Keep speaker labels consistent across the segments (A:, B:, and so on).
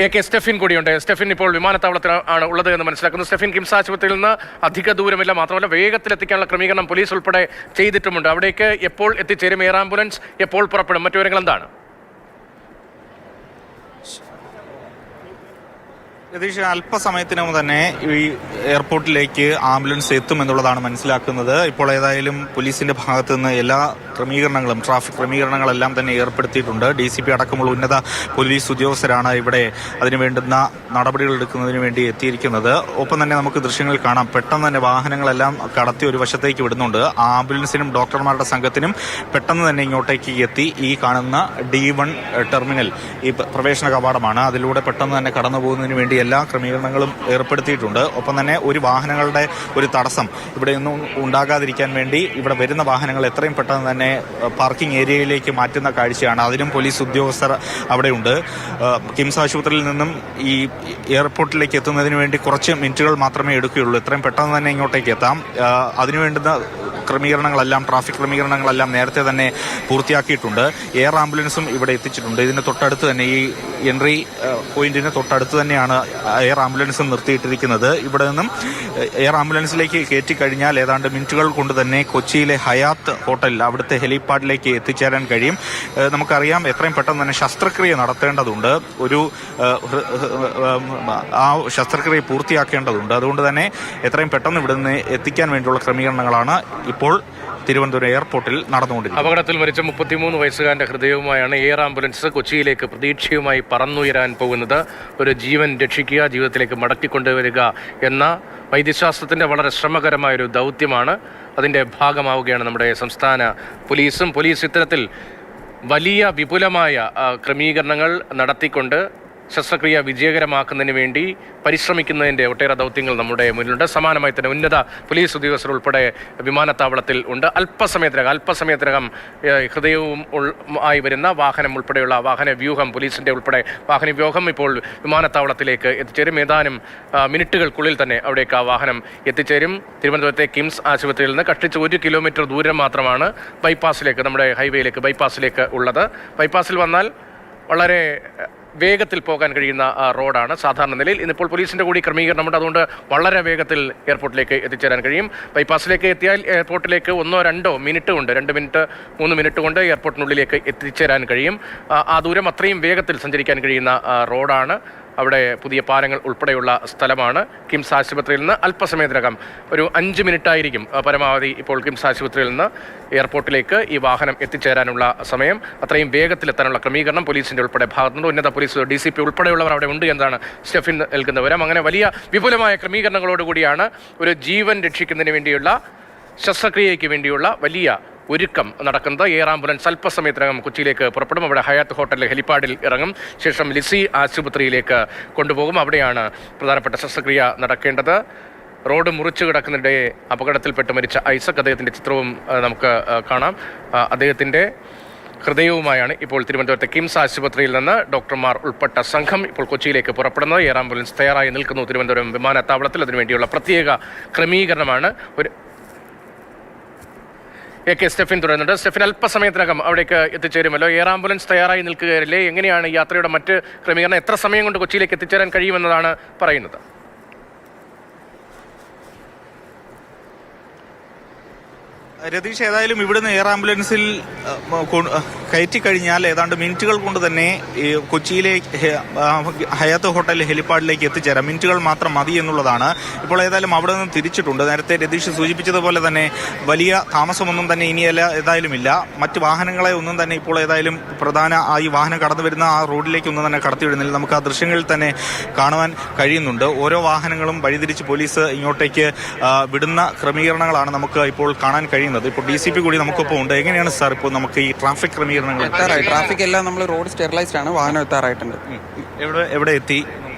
A: AK Stephin കൂടിയുണ്ട്. സ്റ്റെഫിൻ ഇപ്പോൾ വിമാനത്താവളത്തിൽ ആണ് ഉള്ളത് എന്ന് മനസ്സിലാക്കുന്നു. സ്റ്റെഫിൻ, കിംസ് ആശുപത്രിയിൽ നിന്ന് അധിക ദൂരമില്ല, മാത്രമല്ല വേഗത്തിലെത്തിക്കാനുള്ള ക്രമീകരണം പോലീസ് ഉൾപ്പെടെ ചെയ്തിട്ടുമുണ്ട്. അവിടേക്ക് എപ്പോൾ എത്തിച്ചേരും? എയർ ആംബുലൻസ് എപ്പോൾ പുറപ്പെടും? മറ്റു വിവരങ്ങൾ എന്താണ്?
B: രതീഷ്, അല്പസമയത്തിനകം തന്നെ ഈ എയർപോർട്ടിലേക്ക് ആംബുലൻസ് എത്തുമെന്നുള്ളതാണ് മനസ്സിലാക്കുന്നത്. ഇപ്പോൾ ഏതായാലും പോലീസിന്റെ ഭാഗത്തു നിന്ന് എല്ലാ ക്രമീകരണങ്ങളും, ട്രാഫിക് ക്രമീകരണങ്ങളെല്ലാം തന്നെ ഏർപ്പെടുത്തിയിട്ടുണ്ട്. DCP അടക്കമുള്ള ഉന്നത പോലീസ് ഉദ്യോഗസ്ഥരാണ് ഇവിടെ അതിനു വേണ്ടുന്ന നടപടികൾ എടുക്കുന്നതിന് വേണ്ടി എത്തിയിരിക്കുന്നത്. ഒപ്പം തന്നെ നമുക്ക് ദൃശ്യങ്ങൾ കാണാം, പെട്ടെന്ന് തന്നെ വാഹനങ്ങളെല്ലാം കടത്തി ഒരു വശത്തേക്ക് വിടുന്നുണ്ട്. ആംബുലൻസിനും ഡോക്ടർമാരുടെ സംഘത്തിനും പെട്ടെന്ന് തന്നെ ഇങ്ങോട്ടേക്ക് എത്തി ഈ കാണുന്ന D1 ടെർമിനൽ, ഈ പ്രവേശന കവാടമാണ്, അതിലൂടെ പെട്ടെന്ന് തന്നെ കടന്നു പോകുന്നതിന് വേണ്ടി എല്ലാ ക്രമീകരണങ്ങളും ഏർപ്പെടുത്തിയിട്ടുണ്ട്. ഒപ്പം തന്നെ ഒരു വാഹനങ്ങളുടെ ഒരു തടസ്സം ഇവിടെ ഒന്നും ഉണ്ടാകാതിരിക്കാൻ വേണ്ടി ഇവിടെ വരുന്ന വാഹനങ്ങൾ എത്രയും പെട്ടെന്ന് തന്നെ പാർക്കിംഗ് ഏരിയയിലേക്ക് മാറ്റുന്ന കാഴ്ചയാണ്. അതിനും പോലീസ് ഉദ്യോഗസ്ഥർ അവിടെയുണ്ട്. കിംസ് ആശുപത്രിയിൽ നിന്നും ഈ എയർപോർട്ടിലേക്ക് എത്തുന്നതിന് വേണ്ടി കുറച്ച് മിനിറ്റുകൾ മാത്രമേ എടുക്കുകയുള്ളൂ. എത്രയും പെട്ടെന്ന് തന്നെ ഇങ്ങോട്ടേക്ക് എത്താം. അതിനുവേണ്ടുന്ന ക്രമീകരണങ്ങളെല്ലാം, ട്രാഫിക് ക്രമീകരണങ്ങളെല്ലാം നേരത്തെ തന്നെ പൂർത്തിയാക്കിയിട്ടുണ്ട്. എയർ ആംബുലൻസും ഇവിടെ എത്തിച്ചിട്ടുണ്ട്. ഇതിന് തൊട്ടടുത്ത് തന്നെ, ഈ എൻട്രി പോയിന്റിന് തൊട്ടടുത്ത് തന്നെയാണ് എയർ ആംബുലൻസ് നിർത്തിയിട്ടിരിക്കുന്നത്. ഇവിടെ നിന്നും എയർ ആംബുലൻസിലേക്ക് കയറ്റിക്കഴിഞ്ഞാൽ ഏതാണ്ട് മിനിറ്റുകൾ കൊണ്ട് തന്നെ കൊച്ചിയിലെ ഹയാത്ത് ഹോട്ടലിൽ, അവിടുത്തെ ഹെലിപ്പാഡിലേക്ക് എത്തിച്ചേരാൻ കഴിയും. നമുക്കറിയാം, എത്രയും പെട്ടെന്ന് തന്നെ ശസ്ത്രക്രിയ നടത്തേണ്ടതുണ്ട്. ആ ശസ്ത്രക്രിയ പൂർത്തിയാക്കേണ്ടതുണ്ട്. അതുകൊണ്ട് തന്നെ എത്രയും പെട്ടെന്ന് ഇവിടുന്ന് എത്തിക്കാൻ വേണ്ടിയുള്ള ക്രമീകരണങ്ങളാണ് ഇപ്പോൾ തിരുവനന്തപുരം എയർപോർട്ടിൽ നടന്നുകൊണ്ടിരിക്കുന്നത്.
A: അപകടത്തിൽ മരിച്ച 33 വയസ്സുകാരന്റെ ഹൃദയവുമായാണ് എയർ ആംബുലൻസ് കൊച്ചിയിലേക്ക് പ്രതീക്ഷയുമായി പറന്നുയരാൻ പോകുന്നത്. ഒരു ജീവൻ രക്ഷിക്കുക, ജീവിതത്തിലേക്ക് മടക്കിക്കൊണ്ടുവരിക എന്ന വൈദ്യശാസ്ത്രത്തിന്റെ വളരെ ശ്രമകരമായൊരു ദൗത്യമാണ്. അതിന്റെ ഭാഗമാവുകയാണ് നമ്മുടെ സംസ്ഥാന പോലീസും. പോലീസ് ഇത്തരത്തിൽ വലിയ വിപുലമായ ക്രമീകരണങ്ങൾ നടത്തിക്കൊണ്ട് ശസ്ത്രക്രിയ വിജയകരമാക്കുന്നതിന് വേണ്ടി പരിശ്രമിക്കുന്നതിൻ്റെ ഒട്ടേറെ ദൗത്യങ്ങൾ നമ്മുടെ മുന്നിലുണ്ട്. സമാനമായി തന്നെ ഉന്നത പോലീസ് ഉദ്യോഗസ്ഥർ ഉൾപ്പെടെ വിമാനത്താവളത്തിൽ ഉണ്ട്. അല്പസമയത്തിനകം ഹൃദയവും ആയി വരുന്ന വാഹനം ഉൾപ്പെടെയുള്ള വാഹനവ്യൂഹം, പോലീസിൻ്റെ ഉൾപ്പെടെ വാഹനവ്യൂഹം ഇപ്പോൾ വിമാനത്താവളത്തിലേക്ക് എത്തിച്ചേരും. ഏതാനും മിനിറ്റുകൾക്കുള്ളിൽ തന്നെ അവിടേക്ക് ആ വാഹനം എത്തിച്ചേരും. തിരുവനന്തപുരത്തെ കിംസ് ആശുപത്രിയിൽ നിന്ന് കഷ്ടിച്ച് 1 കിലോമീറ്റർ ദൂരം മാത്രമാണ് ബൈപ്പാസിലേക്ക്, നമ്മുടെ ഹൈവേയിലേക്ക്, ബൈപ്പാസിലേക്ക് ഉള്ളത്. ബൈപ്പാസിൽ വന്നാൽ വളരെ വേഗത്തിൽ പോകാൻ കഴിയുന്ന റോഡാണ് സാധാരണ നിലയിൽ. ഇന്നിപ്പോൾ പോലീസിൻ്റെ കൂടി ക്രമീകരണമുണ്ട്. അതുകൊണ്ട് വളരെ വേഗത്തിൽ എയർപോർട്ടിലേക്ക് എത്തിച്ചേരാൻ കഴിയും. ബൈപ്പാസിലേക്ക് എത്തിയാൽ എയർപോർട്ടിലേക്ക് 1-2 മിനിറ്റ് കൊണ്ട്, 2 മിനിറ്റ് 3 മിനിറ്റ് കൊണ്ട് എയർപോർട്ടിനുള്ളിലേക്ക് എത്തിച്ചേരാൻ കഴിയും. ആ ദൂരം അത്രയും വേഗത്തിൽ സഞ്ചരിക്കാൻ കഴിയുന്ന റോഡാണ്. അവിടെ പുതിയ പാലങ്ങൾ ഉൾപ്പെടെയുള്ള സ്ഥലമാണ്. കിംസ് ആശുപത്രിയിൽ നിന്ന് അല്പസമയത്തിനകം, ഒരു 5 മിനിറ്റായിരിക്കും പരമാവധി ഇപ്പോൾ കിംസ് ആശുപത്രിയിൽ നിന്ന് എയർപോർട്ടിലേക്ക് ഈ വാഹനം എത്തിച്ചേരാനുള്ള സമയം. അത്രയും വേഗത്തിലെത്താനുള്ള ക്രമീകരണം പോലീസിൻ്റെ ഉൾപ്പെടെ ഭാഗത്തുനിന്ന് ഉന്നത പോലീസ് DCP ഉൾപ്പെടെയുള്ളവർ അവിടെ ഉണ്ട് എന്നാണ് സ്റ്റെഫിൻ നൽകുന്ന വിവരം. അങ്ങനെ വലിയ വിപുലമായ ക്രമീകരണങ്ങളോടുകൂടിയാണ് ഒരു ജീവൻ രക്ഷിക്കുന്നതിന് വേണ്ടിയുള്ള, ശസ്ത്രക്രിയയ്ക്ക് വേണ്ടിയുള്ള വലിയ ഒരുക്കം നടക്കുന്നത്. എയർ ആംബുലൻസ് അല്പസമയത്തിനകം കൊച്ചിയിലേക്ക് പുറപ്പെടും. അവിടെ ഹയാത്ത് ഹോട്ടലിലെ ഹെലിപ്പാഡിൽ ഇറങ്ങും. ശേഷം ലിസി ആശുപത്രിയിലേക്ക് കൊണ്ടുപോകും. അവിടെയാണ് പ്രധാനപ്പെട്ട ശസ്ത്രക്രിയ നടക്കേണ്ടത്. റോഡ് മുറിച്ചു കിടക്കുന്നതിനിടെ അപകടത്തിൽപ്പെട്ട് മരിച്ച ഐസക്, അദ്ദേഹത്തിൻ്റെ ചിത്രവും നമുക്ക് കാണാം. അദ്ദേഹത്തിൻ്റെ ഹൃദയവുമായാണ് ഇപ്പോൾ തിരുവനന്തപുരത്തെ കിംസ് ആശുപത്രിയിൽ നിന്ന് ഡോക്ടർമാർ ഉൾപ്പെട്ട സംഘം ഇപ്പോൾ കൊച്ചിയിലേക്ക് പുറപ്പെടുന്നത്. എയർ ആംബുലൻസ് തയ്യാറായി നിൽക്കുന്നു തിരുവനന്തപുരം വിമാനത്താവളത്തിൽ. അതിനുവേണ്ടിയുള്ള പ്രത്യേക ക്രമീകരണമാണ്. AK സ്റ്റെഫിൻ തുടരുന്നുണ്ട്. സ്റ്റെഫിൻ, അല്പസമയത്തിനകം അവിടേക്ക് എത്തിച്ചേരുമല്ലോ. എയർ ആംബുലൻസ് തയ്യാറായി നിൽക്കുകയല്ലേ? എങ്ങനെയാണ് യാത്രയുടെ മറ്റ് ക്രമീകരണം? എത്ര സമയം കൊണ്ട് കൊച്ചിയിലേക്ക് എത്തിച്ചേരാൻ കഴിയുമെന്നതാണ് പറയുന്നത്?
B: രതീഷ്, ഏതായാലും ഇവിടുന്ന് എയർ ആംബുലൻസിൽ കയറ്റി കഴിഞ്ഞാൽ ഏതാണ്ട് മിനിറ്റുകൾ കൊണ്ട് തന്നെ കൊച്ചിയിലെ ഹയാത്ത് ഹോട്ടൽ ഹെലിപ്പാഡിലേക്ക് എത്തിച്ചേരാം. മിനിറ്റുകൾ മാത്രം മതി എന്നുള്ളതാണ്. ഇപ്പോൾ ഏതായാലും അവിടെ നിന്ന് തിരിച്ചിട്ടുണ്ട്. നേരത്തെ രതീഷ് സൂചിപ്പിച്ചതുപോലെ തന്നെ വലിയ താമസമൊന്നും തന്നെ ഇനി ഏതായാലും ഇല്ല. മറ്റ് വാഹനങ്ങളെ ഒന്നും തന്നെ ഇപ്പോൾ ഏതായാലും ഈ വാഹനം കടന്നു വരുന്ന ആ റോഡിലേക്കൊന്നും തന്നെ കടത്തിവിടുന്നില്ല. നമുക്ക് ആ ദൃശ്യങ്ങളിൽ തന്നെ കാണുവാൻ കഴിയുന്നുണ്ട്. ഓരോ വാഹനങ്ങളും വഴിതിരിച്ച് പോലീസ് ഇങ്ങോട്ടേക്ക് വിടുന്ന ക്രമീകരണങ്ങളാണ് നമുക്ക് ഇപ്പോൾ കാണാൻ കഴിയുന്നത്. ഇപ്പോൾ DCP കൂടി നമുക്കൊപ്പം ഉണ്ട്. എങ്ങനെയാണ് സാർ ഇപ്പോൾ നമുക്ക് ഈ ട്രാഫിക് ക്രമീകരണങ്ങൾ?
C: ട്രാഫിക് എല്ലാം നമ്മൾ റോഡ് സ്റ്റെറിലൈസ്ഡ് ആണ്. വാഹനം എത്താറായിട്ടുണ്ട്.
B: എവിടെ എത്തി?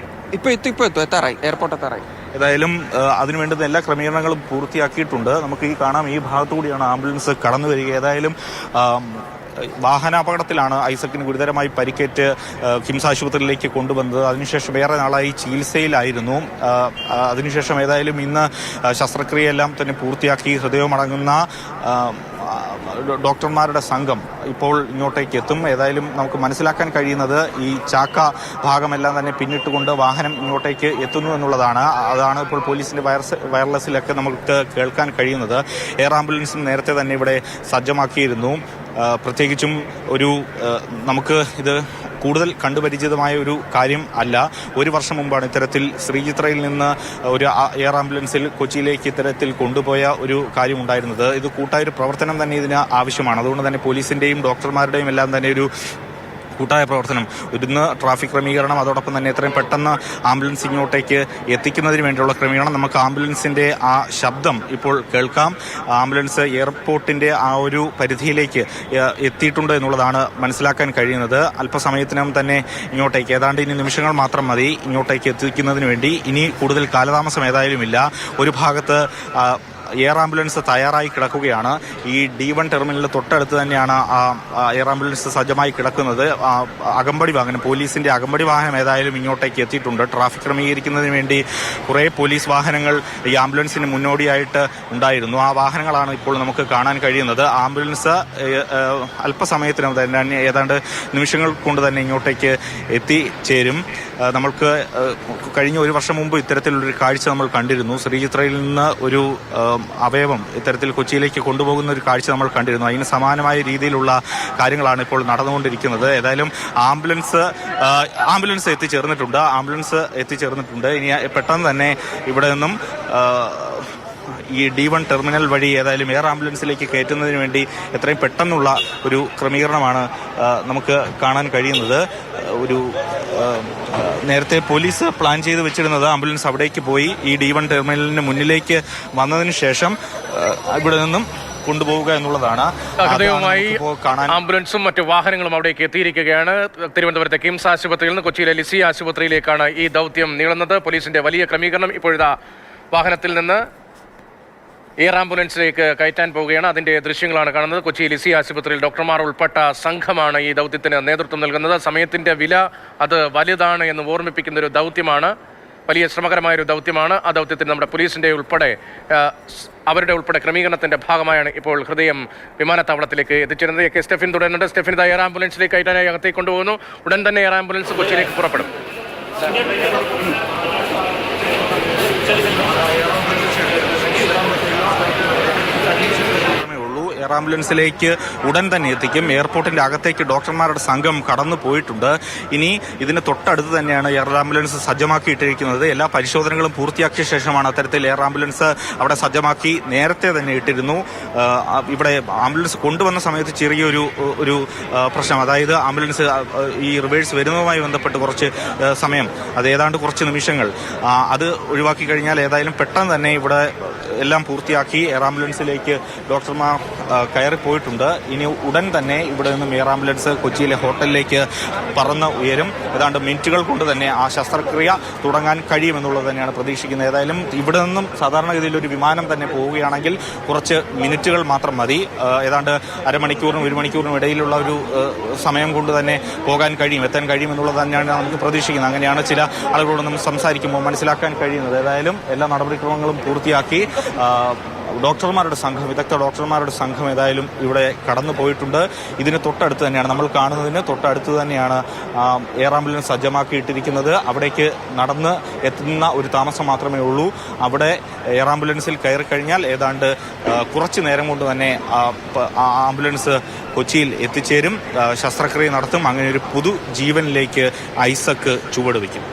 C: ഇപ്പൊ എത്താറായി, എയർപോർട്ട് എത്താറായി.
B: ഏതായാലും അതിനു വേണ്ടുന്ന എല്ലാ ക്രമീകരണങ്ങളും പൂർത്തിയാക്കിയിട്ടുണ്ട്. നമുക്ക് ഈ കാണാം, ഈ ഭാഗത്തു കൂടിയാണ് ആംബുലൻസ് കടന്നു വരിക. ഏതായാലും വാഹനാപകടത്തിലാണ് ഐസക്കിന് ഗുരുതരമായി പരിക്കേറ്റ് കിംസ് ആശുപത്രിയിലേക്ക് കൊണ്ടുവന്നത്. അതിനുശേഷം വേറെ നാളായി ചികിത്സയിലായിരുന്നു. അതിനുശേഷം ഏതായാലും ഇന്ന് ശസ്ത്രക്രിയയെല്ലാം തന്നെ പൂർത്തിയാക്കി ഹൃദയമടങ്ങുന്ന ഡോക്ടർമാരുടെ സംഘം ഇപ്പോൾ ഇങ്ങോട്ടേക്ക് എത്തും. ഏതായാലും നമുക്ക് മനസ്സിലാക്കാൻ കഴിയുന്നത് ഈ ചാക്ക ഭാഗമെല്ലാം തന്നെ പിന്നിട്ടുകൊണ്ട് വാഹനം ഇങ്ങോട്ടേക്ക് എത്തുന്നു എന്നുള്ളതാണ്. അതാണ് ഇപ്പോൾ പോലീസിന്റെ വയർലെസ്സിലൊക്കെ നമുക്ക് കേൾക്കാൻ കഴിയുന്നത്. എയർ ആംബുലൻസും നേരത്തെ തന്നെ ഇവിടെ സജ്ജമാക്കിയിരുന്നു. പ്രത്യേകിച്ചും നമുക്ക് ഇത് കൂടുതൽ കണ്ടുപരിചിതമായ ഒരു കാര്യം അല്ല. ഒരു വർഷം മുമ്പാണ് ഇത്തരത്തിൽ ശ്രീചിത്രയിൽ നിന്ന് ഒരു എയർ ആംബുലൻസിൽ കൊച്ചിയിലേക്ക് ഇത്തരത്തിൽ കൊണ്ടുപോയ ഒരു കാര്യം ഉണ്ടായിരുന്നത്. ഇത് കൂട്ടായൊരു പ്രവർത്തനം തന്നെ ഇതിന് ആവശ്യമാണ്. അതുകൊണ്ട് തന്നെ പോലീസിന്റെയും ഡോക്ടർമാരുടെയും എല്ലാം തന്നെ ഒരു കൂട്ടായ പ്രവർത്തനം, ഇന്ന് ട്രാഫിക് ക്രമീകരണം, അതോടൊപ്പം തന്നെ എത്രയും പെട്ടെന്ന് ആംബുലൻസ് ഇങ്ങോട്ടേക്ക് എത്തിക്കുന്നതിന് വേണ്ടിയുള്ള ക്രമീകരണം. നമുക്ക് ആംബുലൻസിന്റെ ആ ശബ്ദം ഇപ്പോൾ കേൾക്കാം. ആംബുലൻസ് എയർപോർട്ടിന്റെ ആ ഒരു പരിധിയിലേക്ക് എത്തിയിട്ടുണ്ട് എന്നുള്ളതാണ് മനസ്സിലാക്കാൻ കഴിയുന്നത്. അല്പസമയത്തിനും തന്നെ ഇങ്ങോട്ടേക്ക്, ഏതാണ്ട് ഇനി നിമിഷങ്ങൾ മാത്രം മതി ഇങ്ങോട്ടേക്ക് എത്തിക്കുന്നതിന് വേണ്ടി. ഇനി കൂടുതൽ കാലതാമസം ഏതായാലും ഇല്ല. ഒരു ഭാഗത്ത് എയർ ആംബുലൻസ് തയ്യാറായി കിടക്കുകയാണ്. ഈ D1 ടെർമിനലിൽ തൊട്ടടുത്ത് തന്നെയാണ് എയർ ആംബുലൻസ് സജ്ജമായി കിടക്കുന്നത്. അകമ്പടി വാഹനം, പോലീസിന്റെ അകമ്പടി വാഹനം ഏതായാലും ഇങ്ങോട്ടേക്ക് എത്തിയിട്ടുണ്ട്. ട്രാഫിക് ക്രമീകരിക്കുന്നതിന് വേണ്ടി കുറേ പോലീസ് വാഹനങ്ങൾ ഈ ആംബുലൻസിന് മുന്നോടിയായിട്ട് ഉണ്ടായിരുന്നു. ആ വാഹനങ്ങളാണ് ഇപ്പോൾ നമുക്ക് കാണാൻ കഴിയുന്നത്. ആംബുലൻസ് അല്പസമയത്തിനും തന്നെ, ഏതാണ്ട് നിമിഷങ്ങൾ കൊണ്ട് തന്നെ ഇങ്ങോട്ടേക്ക് എത്തിച്ചേരും. നമ്മൾക്ക് കഴിഞ്ഞ ഒരു വർഷം മുമ്പ് ഇത്തരത്തിലുള്ളൊരു കാഴ്ച നമ്മൾ കണ്ടിരുന്നു. ശ്രീചിത്രയിൽ നിന്ന് ഒരു അവയവം ഇത്തരത്തിൽ കൊച്ചിയിലേക്ക് കൊണ്ടുപോകുന്ന ഒരു കാഴ്ച നമ്മൾ കണ്ടിരുന്നു. അതിന് സമാനമായ രീതിയിലുള്ള കാര്യങ്ങളാണ് ഇപ്പോൾ നടന്നുകൊണ്ടിരിക്കുന്നത്. ഏതായാലും ആംബുലൻസ് എത്തിച്ചേർന്നിട്ടുണ്ട്. ഇനി പെട്ടെന്ന് തന്നെ ഇവിടെ നിന്നും ഈ D1 ടെർമിനൽ വഴി ഏതായാലും എയർ ആംബുലൻസിലേക്ക് കയറ്റുന്നതിന് വേണ്ടി എത്രയും പെട്ടെന്നുള്ള ഒരു ക്രമീകരണമാണ് നമുക്ക് കാണാൻ കഴിയുന്നത്. നേരത്തെ പോലീസ് പ്ലാൻ ചെയ്ത് വെച്ചിരുന്നത് ആംബുലൻസ് അവിടേക്ക് പോയി ഈ D1 ടെർമിനലിന് മുന്നിലേക്ക് വന്നതിന് ശേഷം ഇവിടെ നിന്നും കൊണ്ടുപോവുക എന്നുള്ളതാണ്.
A: ആംബുലൻസും മറ്റു വാഹനങ്ങളും അവിടേക്ക് എത്തിയിരിക്കുകയാണ്. തിരുവനന്തപുരത്തെ കിംസ് ആശുപത്രിയിൽ നിന്ന് കൊച്ചിയിലെ ലിസി ആശുപത്രിയിലേക്കാണ് ഈ ദൗത്യം നീളുന്നത്. പോലീസിന്റെ വലിയ ക്രമീകരണം ഇപ്പോഴത്തെ വാഹനത്തിൽ നിന്ന് എയർ ആംബുലൻസിലേക്ക് കയറ്റാൻ പോവുകയാണ്. അതിന്റെ ദൃശ്യങ്ങളാണ് കാണുന്നത്. കൊച്ചി ലിസി ആശുപത്രിയിൽ ഡോക്ടർമാർ ഉൾപ്പെട്ട സംഘമാണ് ഈ ദൗത്യത്തിന് നേതൃത്വം നൽകുന്നത്. സമയത്തിന്റെ വില അത് വലുതാണ് എന്ന് ഓർമ്മിപ്പിക്കുന്ന ഒരു ദൗത്യമാണ്. വലിയ ശ്രമകരമായൊരു ദൗത്യമാണ്. ആ ദൗത്യത്തിന് നമ്മുടെ പോലീസിന്റെ അവരുടെ ഉൾപ്പെടെ ക്രമീകരണത്തിന്റെ ഭാഗമായാണ് ഇപ്പോൾ ഹൃദയം വിമാനത്താവളത്തിലേക്ക് എത്തിച്ചേരുന്നത്. സ്റ്റെഫിൻ തുടരുന്നുണ്ട്. സ്റ്റെഫിൻ, ഇത് എയർ ആംബുലൻസിലേക്ക് കയറ്റാനായി അകത്തേക്ക് കൊണ്ടുപോകുന്നു. ഉടൻ തന്നെ എയർ ആംബുലൻസ് കൊച്ചിയിലേക്ക് പുറപ്പെടും.
B: എയർ ആംബുലൻസിലേക്ക് ഉടൻ തന്നെ എത്തിക്കും. എയർപോർട്ടിന്റെ അകത്തേക്ക് ഡോക്ടർമാരുടെ സംഘം കടന്നു പോയിട്ടുണ്ട്. ഇനി ഇതിന് തൊട്ടടുത്ത് തന്നെയാണ് എയർ ആംബുലൻസ് സജ്ജമാക്കിയിട്ടിരിക്കുന്നത്. എല്ലാ പരിശോധനകളും പൂർത്തിയാക്കിയ ശേഷമാണ് അത്തരത്തിൽ എയർ ആംബുലൻസ് അവിടെ സജ്ജമാക്കി നേരത്തെ തന്നെ ഇട്ടിരുന്നു. ഇവിടെ ആംബുലൻസ് കൊണ്ടുവന്ന സമയത്ത് ചെറിയൊരു പ്രശ്നം, അതായത് ആംബുലൻസ് ഈ റിവേഴ്സ് വരുന്നതുമായി ബന്ധപ്പെട്ട് കുറച്ച് സമയം, അത് ഏതാണ്ട് കുറച്ച് നിമിഷങ്ങൾ, അത് ഒഴിവാക്കി കഴിഞ്ഞാൽ ഏതായാലും പെട്ടെന്ന് തന്നെ ഇവിടെ എല്ലാം പൂർത്തിയാക്കി എയർ ആംബുലൻസിലേക്ക് ഡോക്ടർമാർ കയറിപ്പോയിട്ടുണ്ട്. ഇനി ഉടൻ തന്നെ ഇവിടെ നിന്നും എയർ ആംബുലൻസ് കൊച്ചിയിലെ ഹോട്ടലിലേക്ക് പറന്ന് ഉയരും. ഏതാണ്ട് മിനിറ്റുകൾ കൊണ്ട് തന്നെ ആ ശസ്ത്രക്രിയ തുടങ്ങാൻ കഴിയുമെന്നുള്ളത് തന്നെയാണ് പ്രതീക്ഷിക്കുന്നത്. ഏതായാലും ഇവിടെ നിന്നും സാധാരണഗതിയിൽ ഒരു വിമാനം തന്നെ പോവുകയാണെങ്കിൽ കുറച്ച് മിനിറ്റുകൾ മാത്രം മതി. ഏതാണ്ട് അരമണിക്കൂറിനും 1 മണിക്കൂറിനും ഇടയിലുള്ള ഒരു സമയം കൊണ്ട് തന്നെ എത്താൻ കഴിയും എന്നുള്ളത് തന്നെയാണ് നമുക്ക് പ്രതീക്ഷിക്കുന്നത്. അങ്ങനെയാണ് ചില ആളുകളോട് നമ്മൾ സംസാരിക്കുമ്പോൾ മനസ്സിലാക്കാൻ കഴിയുന്നത്. ഏതായാലും എല്ലാ നടപടിക്രമങ്ങളും പൂർത്തിയാക്കി വിദഗ്ധ ഡോക്ടർമാരുടെ സംഘം ഏതായാലും ഇവിടെ കടന്നു പോയിട്ടുണ്ട്. ഇതിന് തൊട്ടടുത്ത് തന്നെയാണ്, നമ്മൾ കാണുന്നതിന് തൊട്ടടുത്ത് തന്നെയാണ് എയർ ആംബുലൻസ് സജ്ജമാക്കിയിട്ടിരിക്കുന്നത്. അവിടേക്ക് നടന്ന് എത്തുന്ന ഒരു താമസം മാത്രമേ ഉള്ളൂ. അവിടെ എയർ ആംബുലൻസിൽ കയറി കഴിഞ്ഞാൽ ഏതാണ്ട് കുറച്ച് നേരം കൊണ്ട് തന്നെ ആംബുലൻസ് കൊച്ചിയിൽ എത്തിച്ചേരും, ശസ്ത്രക്രിയ നടത്തും. അങ്ങനെ ഒരു പുതു ജീവനിലേക്ക് ഐസക് ചുവടുവെക്കും.